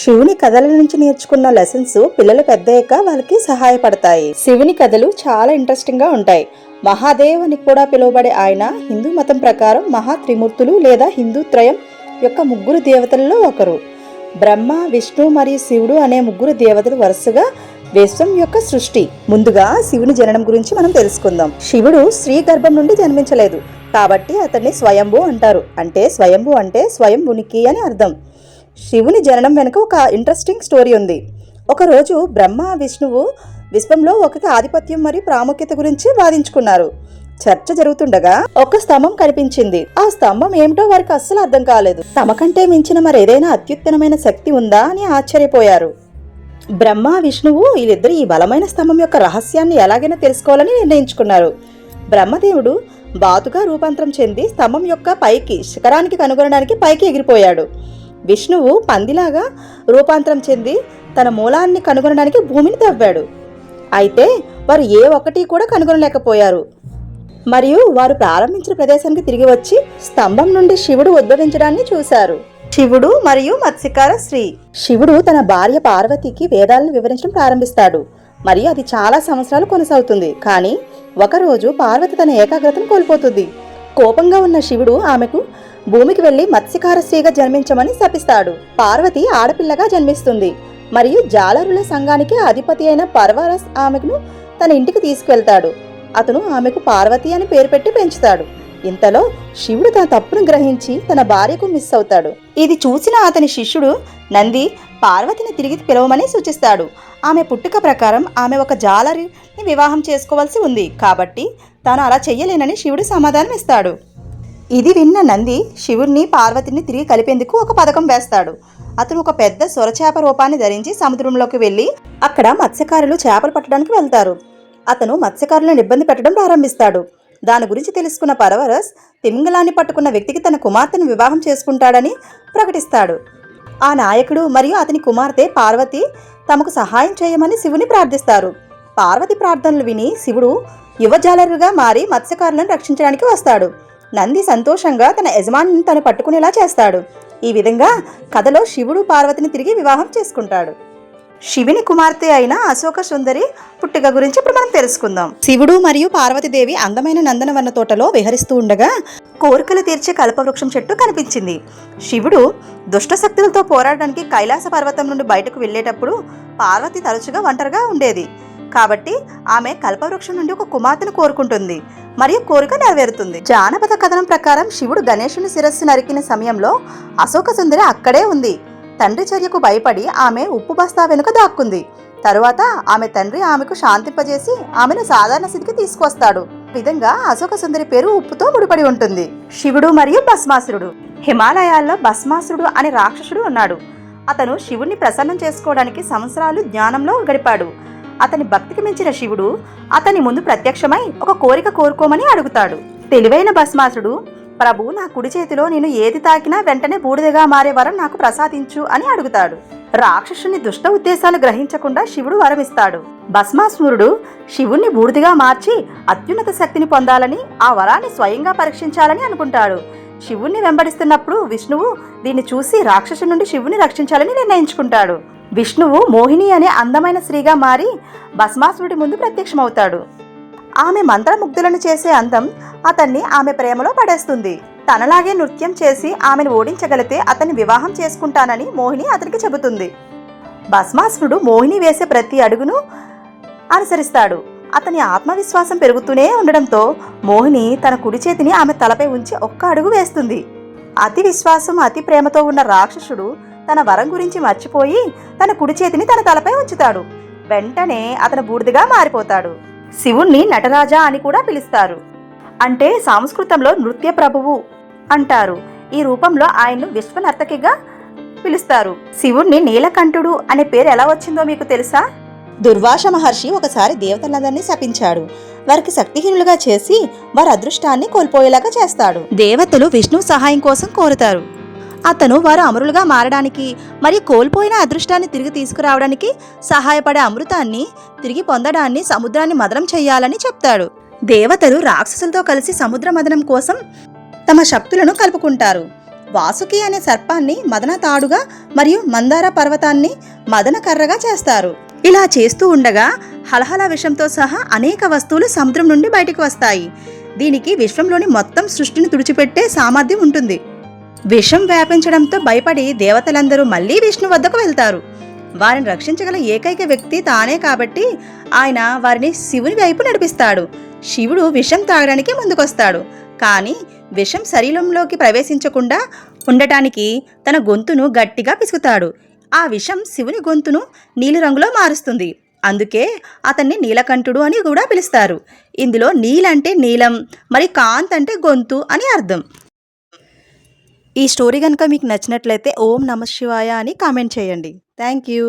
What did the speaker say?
శివుని కథల నుంచి నేర్చుకున్న లెసన్స్ పిల్లలు పెద్దయ్యాక వాళ్ళకి సహాయపడతాయి. శివుని కథలు చాలా ఇంట్రెస్టింగ్ గా ఉంటాయి. మహాదేవ్ అని కూడా పిలువబడే ఆయన హిందూ మతం ప్రకారం మహా త్రిమూర్తులు లేదా హిందూ త్రయం యొక్క ముగ్గురు దేవతలలో ఒకరు. బ్రహ్మ, విష్ణు మరియు శివుడు అనే ముగ్గురు దేవతలు వరుసగా విశ్వం యొక్క సృష్టి. ముందుగా శివుని జననం గురించి మనం తెలుసుకుందాం. శివుడు స్త్రీ గర్భం నుండి జన్మించలేదు కాబట్టి అతన్ని స్వయంభూ అంటారు. స్వయంభూ అంటే స్వయం ఉనికి అని అర్థం. శివుని జననం వెనుక ఒక ఇంట్రెస్టింగ్ స్టోరీ ఉంది. ఒకరోజు బ్రహ్మ, విష్ణువు విశ్వంలో ఒక ఆధిపత్యం మరియు ప్రాముఖ్యత గురించి వాదించుకున్నారు. చర్చ జరుగుతుండగా ఒక స్తంభం కనిపించింది. ఆ స్తంభం ఏమిటో వారికి అస్సలు అర్థం కాలేదు. తమకంటే మించిన మరేదైనా అత్యుత్తమమైన శక్తి ఉందా అని ఆశ్చర్యపోయారు. బ్రహ్మ, విష్ణువు వీళ్ళిద్దరు ఈ బలమైన స్తంభం యొక్క రహస్యాన్ని ఎలాగైనా తెలుసుకోవాలని నిర్ణయించుకున్నారు. బ్రహ్మదేవుడు బాతుగా రూపాంతరం చెంది స్తంభం యొక్క పైకి శిఖరానికి కనుగొనడానికి పైకి ఎగిరిపోయాడు. విష్ణువు పందిలాగా రూపాంతరం చెంది తన మూలాన్ని కనుగొనడానికి భూమిని తవ్వాడు. అయితే వారు ఏ ఒక్కటి కూడా కనుగొనలేకపోయారు. మరియు వారు ప్రారంభించిన ప్రదేశానికి తిరిగి వచ్చి స్తంభం నుండి శివుడు ఉద్భవించడాన్ని చూశారు. శివుడు మరియు మత్స్యకార స్త్రీ. శివుడు తన భార్య పార్వతికి వేదాలను వివరించడం ప్రారంభిస్తాడు మరియు అది చాలా సంవత్సరాలు కొనసాగుతుంది. కానీ ఒకరోజు పార్వతి తన ఏకాగ్రతను కోల్పోతుంది. కోపంగా ఉన్న శివుడు ఆమెకు భూమికి వెళ్లి మత్స్యకార స్త్రీగా జన్మించమని శపిస్తాడు. పార్వతి ఆడపిల్లగా జన్మిస్తుంది మరియు జాలరుల సంఘానికి అధిపతి అయిన పర్వరస్ ఆమెను తన ఇంటికి తీసుకువెళ్తాడు. అతను ఆమెకు పార్వతి అని పేరు పెట్టి పెంచుతాడు. ఇంతలో శివుడు తన తప్పును గ్రహించి తన భార్యకు మిస్ అవుతాడు. ఇది చూసిన అతని శిష్యుడు నంది పార్వతిని తిరిగి పిలవమని సూచిస్తాడు. ఆమె పుట్టుక ప్రకారం ఆమె ఒక జాలరిని వివాహం చేసుకోవాల్సి ఉంది కాబట్టి తాను అలా చెయ్యలేనని శివుడు సమాధానం ఇస్తాడు. ఇది విన్న నంది శివుడిని, పార్వతిని తిరిగి కలిపేందుకు ఒక పథకం వేస్తాడు. అతను ఒక పెద్ద సొరచేప రూపాన్ని ధరించి సముద్రంలోకి వెళ్లి అక్కడ మత్స్యకారులు చేపలు పట్టడానికి వెళ్తారు. అతను మత్స్యకారులను ఇబ్బంది పెట్టడం ప్రారంభిస్తాడు. దాని గురించి తెలుసుకున్న పర్వరస్ తిమింగలాన్ని పట్టుకున్న వ్యక్తికి తన కుమార్తెను వివాహం చేసుకుంటాడని ప్రకటిస్తాడు. ఆ నాయకుడు మరియు అతని కుమార్తె పార్వతి తమకు సహాయం చేయమని శివుని ప్రార్థిస్తారు. పార్వతి ప్రార్థనలు విని శివుడు యువజాలరుగా మారి మత్స్యకారులను రక్షించడానికి వస్తాడు. నంది సంతోషంగా తన యజమానిని తను పట్టుకునేలా చేస్తాడు. ఈ విధంగా కథలో శివుడు పార్వతిని తిరిగి వివాహం చేసుకుంటాడు. శివుని కుమార్తె అయిన అశోక సుందరి పుట్టుక గురించి ఇప్పుడు మనం తెలుసుకుందాం. శివుడు మరియు పార్వతీదేవి అందమైన నందనవన తోటలో విహరిస్తూ ఉండగా కోరికలు తీర్చే కల్పవృక్షం చెట్టు కనిపించింది. శివుడు దుష్ట శక్తులతో పోరాడడానికి కైలాస పర్వతం నుండి బయటకు వెళ్ళేటప్పుడు పార్వతి తరచుగా ఒంటరిగా ఉండేది. కాబట్టి ఆమె కల్పవృక్షం నుండి ఒక కుమార్తెను కోరుకుంటుంది మరియు కోరిక నెరవేరుతుంది. జానపద కథనం ప్రకారం శివుడు గణేశుని శిరస్సు నరికిన సమయంలో అశోక సుందరి అక్కడే ఉంది. తండ్రి చర్యకు భయపడి ఆమె ఉప్పు బస్తా వెనుక దాక్కుంది. తరువాత ఆమె తండ్రి ఆమెకు శాంతింపజేసి ఆమెను సాధారణ స్థితికి తీసుకొస్తాడు. విధంగా అశోక సుందరి పేరు ఉప్పుతో ముడిపడి ఉంటుంది. శివుడు మరియు భస్మాసురుడు. హిమాలయాల్లో భస్మాసురుడు అనే రాక్షసుడు ఉన్నాడు. అతను శివుణ్ణి ప్రసన్నం చేసుకోవడానికి సంవత్సరాలు జ్ఞానంలో గడిపాడు. అతని భక్తికి మించిన శివుడు అతని ముందు ప్రత్యక్షమై ఒక కోరిక కోరుకోమని అడుగుతాడు. తెలివైన భస్మాసురుడు, ప్రభు, నా కుడి చేతిలో నేను ఏది తాకినా వెంటనే బూడిదగా మారే వరం నాకు ప్రసాదించు అని అడుగుతాడు. రాక్షసుని దుష్ట ఉద్దేశాలు గ్రహించకుండా శివుడు వరమిస్తాడు. భస్మాసురుడు శివుణ్ణి బూడిదగా మార్చి అత్యున్నత శక్తిని పొందాలని, ఆ వరాన్ని స్వయంగా పరీక్షించాలని అనుకుంటాడు. శివుణ్ణి వెంబడిస్తున్నప్పుడు విష్ణువు దీన్ని చూసి రాక్షసు నుండి శివుని రక్షించాలని నిర్ణయించుకుంటాడు. విష్ణువు మోహిని అనే అందమైన స్త్రీగా మారి భస్మాసురుడి ముందు ప్రత్యక్షమవుతాడు. ఆమె మంత్రముగ్ధులను చేసే అందం అతన్ని ఆమె ప్రేమలో పడేస్తుంది. తనలాగే నృత్యం చేసి ఆమెను ఓడించగలిగితే అతన్ని వివాహం చేసుకుంటానని మోహిని అతనికి చెబుతుంది. భస్మాసురుడు మోహిని వేసే ప్రతి అడుగును అనుసరిస్తాడు. అతని ఆత్మవిశ్వాసం పెరుగుతూనే ఉండడంతో మోహిని తన కుడి చేతిని ఆమె తలపై ఉంచి ఒక్క అడుగు వేస్తుంది. అతి విశ్వాసం, అతి ప్రేమతో ఉన్న రాక్షసుడు తన వరం గురించి మర్చిపోయి తన కుడి చేతిని తన తలపై ఉంచుతాడు. వెంటనే అతను బూడిదగా మారిపోతాడు. శివుణ్ణి నటరాజా అని కూడా పిలుస్తారు. అంటే సంస్కృతంలో నృత్య ప్రభువు అంటారు. ఈ రూపంలో ఆయన్ను విశ్వనర్తకిగా పిలుస్తారు. శివుణ్ణి నీలకంఠుడు అనే పేరు ఎలా వచ్చిందో మీకు తెలుసా? దుర్వాస మహర్షి ఒకసారి దేవతలందరినీ శపించాడు. వారికి శక్తిహీనులుగా చేసి వారి అదృష్టాన్ని కోల్పోయేలాగా చేస్తాడు. దేవతలు విష్ణు సహాయం కోసం కోరుతారు. అతను వారు అమరులుగా మారడానికి మరియు కోల్పోయిన అదృష్టాన్ని తిరిగి తీసుకురావడానికి సహాయపడే అమృతాన్ని తిరిగి పొందడాన్ని సముద్రాన్ని మదనం చేయాలని చెప్తాడు. దేవతలు రాక్షసులతో కలిసి సముద్ర మదనం కోసం తమ శక్తులను కలుపుకుంటారు. వాసుకి అనే సర్పాన్ని మదన తాడుగా మరియు మందార పర్వతాన్ని మదన కర్రగా చేస్తారు. ఇలా చేస్తూ ఉండగా హలహల విషంతో సహా అనేక వస్తువులు సముద్రం నుండి బయటకు వస్తాయి. దీనికి విశ్వంలోని మొత్తం సృష్టిని తుడిచిపెట్టే సామర్థ్యం ఉంటుంది. విషం వ్యాపించడంతో భయపడి దేవతలందరూ మళ్లీ విష్ణు వద్దకు వెళ్తారు. వారిని రక్షించగల ఏకైక వ్యక్తి తానే కాబట్టి ఆయన వారిని శివుని వైపు నడిపిస్తాడు. శివుడు విషం తాగడానికి ముందుకొస్తాడు. కానీ విషం శరీరంలోకి ప్రవేశించకుండా ఉండటానికి తన గొంతును గట్టిగా పిసుకుతాడు. ఆ విషం శివుని గొంతును నీలిరంగులో మారుస్తుంది. అందుకే అతన్ని నీలకంఠుడు అని కూడా పిలుస్తారు. ఇందులో నీల్ అంటే నీలం, మరి కాంత్ అంటే గొంతు అని అర్థం. ఈ స్టోరీ కనుక మీకు నచ్చినట్లయితే ఓం నమః శివాయ అని కామెంట్ చేయండి. Thank you.